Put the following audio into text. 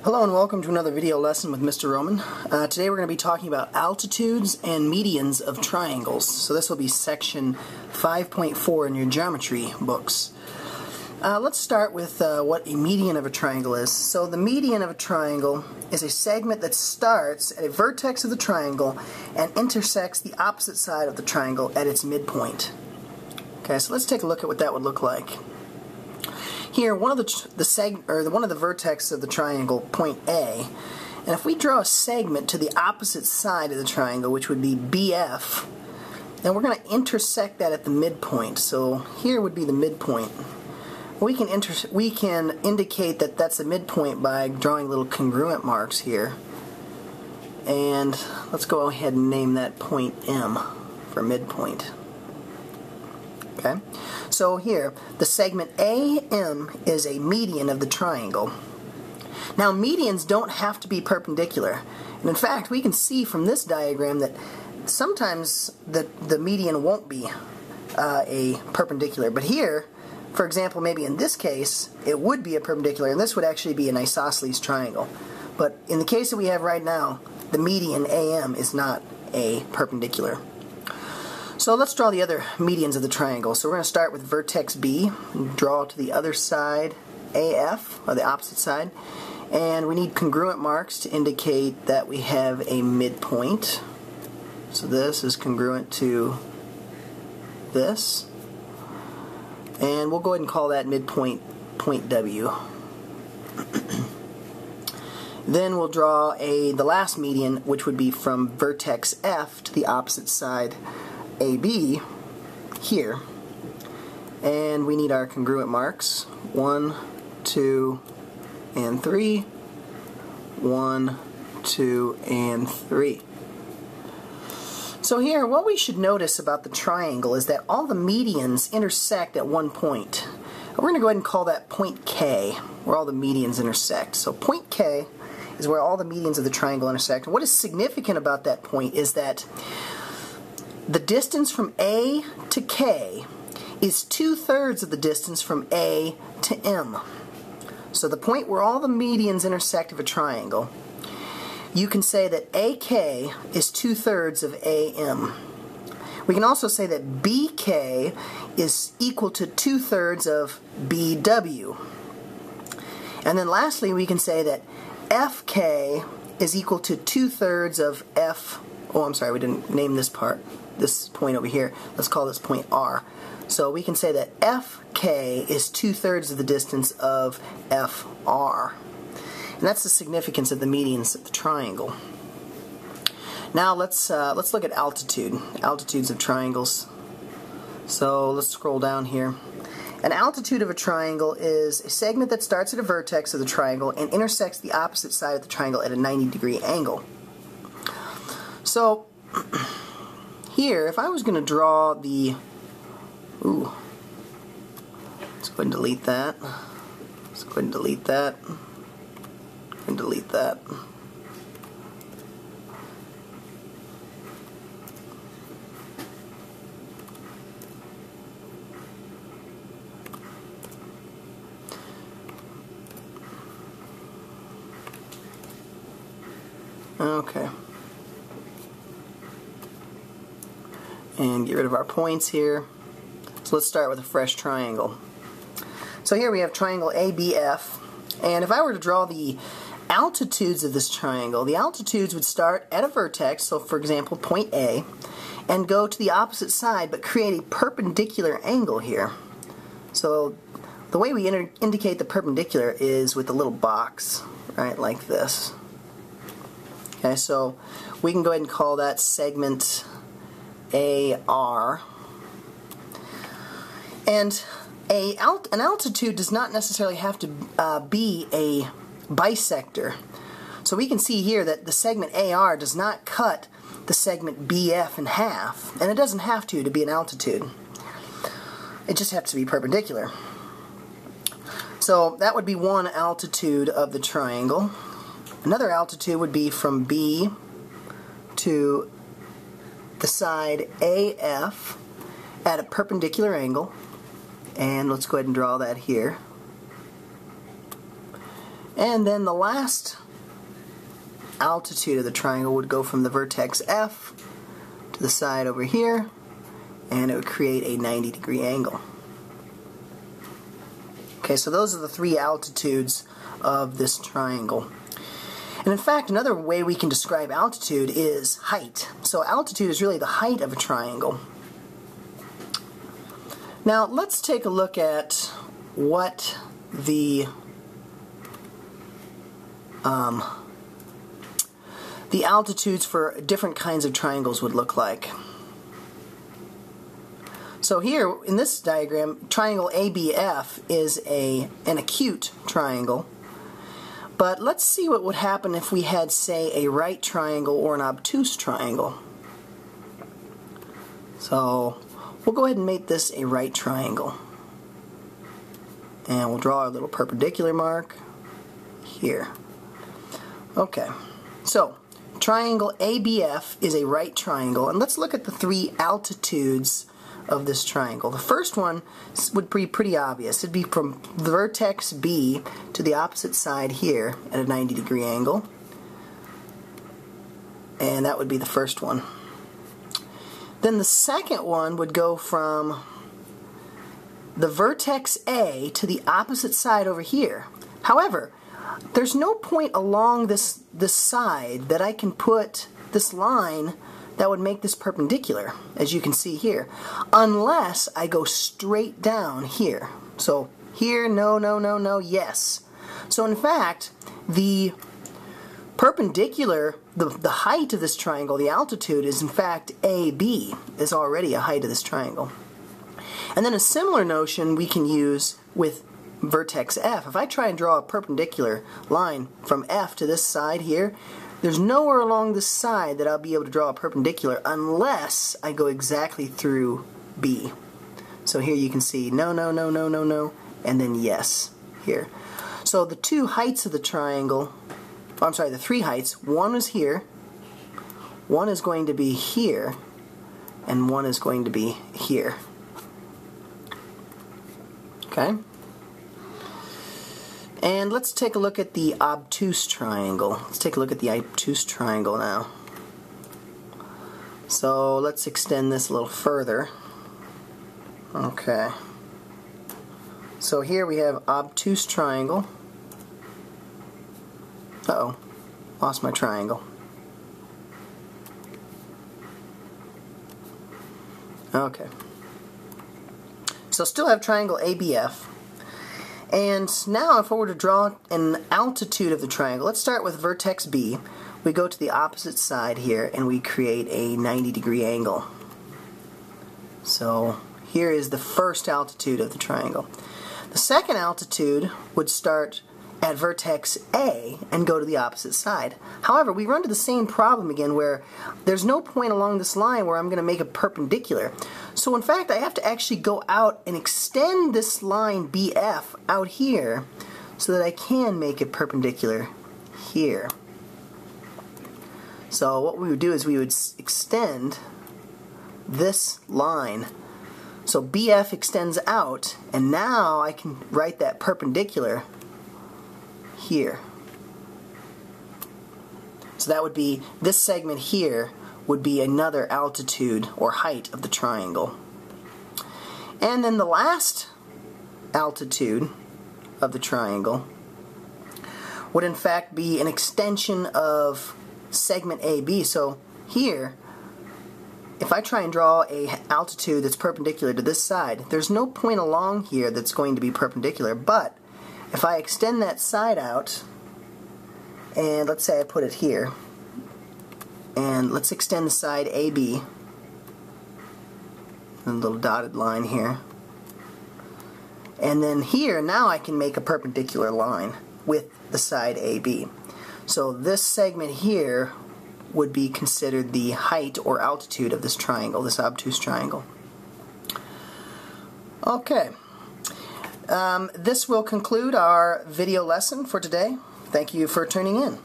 Hello and welcome to another video lesson with Mr. Roman. Today we're going to be talking about altitudes and medians of triangles. So this will be section 5.4 in your geometry books. Let's start with what a median of a triangle is. So the median of a triangle is a segment that starts at a vertex of the triangle and intersects the opposite side of the triangle at its midpoint. Okay, so let's take a look at what that would look like. Here, one of the vertexes of the triangle, point A, and if we draw a segment to the opposite side of the triangle, which would be BF, then we're going to intersect that at the midpoint. So here would be the midpoint. We can indicate that that's the midpoint by drawing little congruent marks here. And let's go ahead and name that point M for midpoint. Okay? So here, the segment AM is a median of the triangle. Now, medians don't have to be perpendicular. And in fact, we can see from this diagram that sometimes the median won't be a perpendicular. But here, for example, maybe in this case, it would be a perpendicular, and this would actually be an isosceles triangle. But in the case that we have right now, the median AM is not a perpendicular. So let's draw the other medians of the triangle. So we're going to start with vertex B, and draw to the other side AF, or the opposite side, and we need congruent marks to indicate that we have a midpoint. So this is congruent to this, and we'll go ahead and call that midpoint point W. Then we'll draw the last median, which would be from vertex F to the opposite side AB here, and we need our congruent marks 1, 2, and 3, 1, 2, and 3. So here, what we should notice about the triangle is that all the medians intersect at one point. We're going to go ahead and call that point K, where all the medians intersect. So point K is where all the medians of the triangle intersect. And what is significant about that point is that the distance from A to K is 2/3 of the distance from A to M. So the point where all the medians intersect of a triangle, you can say that AK is 2/3 of AM. We can also say that BK is equal to 2/3 of BW. And then lastly, we can say that FK is equal to 2/3 of F. Oh, I'm sorry, we didn't name this part. This point over here, let's call this point R. So we can say that FK is 2/3 of the distance of FR. And that's the significance of the medians of the triangle. Now let's look at altitudes of triangles. So let's scroll down here. An altitude of a triangle is a segment that starts at a vertex of the triangle and intersects the opposite side of the triangle at a 90-degree angle. So here, if I was going to draw the... let's go ahead and delete that. Let's go ahead and delete that. And delete that. Okay. And get rid of our points here. So let's start with a fresh triangle. So here we have triangle ABF, and if I were to draw the altitudes of this triangle, the altitudes would start at a vertex, so for example point A, and go to the opposite side but create a perpendicular angle here. So the way we indicate the perpendicular is with a little box, right, like this. Okay, so we can go ahead and call that segment AR. And an altitude does not necessarily have to be a bisector. So we can see here that the segment AR does not cut the segment BF in half, and it doesn't have to be an altitude. It just has to be perpendicular. So that would be one altitude of the triangle. Another altitude would be from B to the side AF at a perpendicular angle, and let's go ahead and draw that here. And then the last altitude of the triangle would go from the vertex F to the side over here, and it would create a 90-degree angle. Okay, so those are the three altitudes of this triangle. And in fact, another way we can describe altitude is height. So altitude is really the height of a triangle. Now let's take a look at what the altitudes for different kinds of triangles would look like. So here in this diagram, triangle ABF is an acute triangle. But let's see what would happen if we had, say, a right triangle or an obtuse triangle. So we'll go ahead and make this a right triangle. And we'll draw our little perpendicular mark here. Okay, so triangle ABF is a right triangle, and let's look at the three altitudes of this triangle. The first one would be pretty obvious. It'd be from the vertex B to the opposite side here at a 90-degree angle, and that would be the first one. Then the second one would go from the vertex A to the opposite side over here. However, there's no point along this side that I can put this line that would make this perpendicular, as you can see here, unless I go straight down here. So here, no, no, no, no, yes. So in fact, the perpendicular, the height of this triangle, the altitude, is in fact AB, is already a height of this triangle. And then a similar notion we can use with vertex F. If I try and draw a perpendicular line from F to this side here, there's nowhere along this side that I'll be able to draw a perpendicular unless I go exactly through B. So here you can see no, no, no, no, no, no, and then yes here. So the two heights of the triangle, I'm sorry, the three heights, one is here, one is going to be here, and one is going to be here. Okay? And let's take a look at the obtuse triangle. Let's take a look at the obtuse triangle now. So let's extend this a little further. Okay. So here we have obtuse triangle. Uh-oh, lost my triangle. Okay. So still have triangle ABF. And now if I were to draw an altitude of the triangle, let's start with vertex B. We go to the opposite side here and we create a 90-degree angle. So here is the first altitude of the triangle. The second altitude would start at vertex A and go to the opposite side. However, we run into the same problem again where there's no point along this line where I'm going to make a perpendicular. So in fact, I have to actually go out and extend this line BF out here so that I can make it perpendicular here. So what we would do is we would extend this line. So BF extends out, and now I can write that perpendicular here. So that would be, this segment here would be another altitude or height of the triangle. And then the last altitude of the triangle would in fact be an extension of segment AB. So here, if I try and draw a altitude that's perpendicular to this side, there's no point along here that's going to be perpendicular, but if I extend that side out, and let's say I put it here, and let's extend the side AB, a little dotted line here, and then here, now I can make a perpendicular line with the side AB. So this segment here would be considered the height or altitude of this triangle, this obtuse triangle. Okay. This will conclude our video lesson for today. Thank you for tuning in.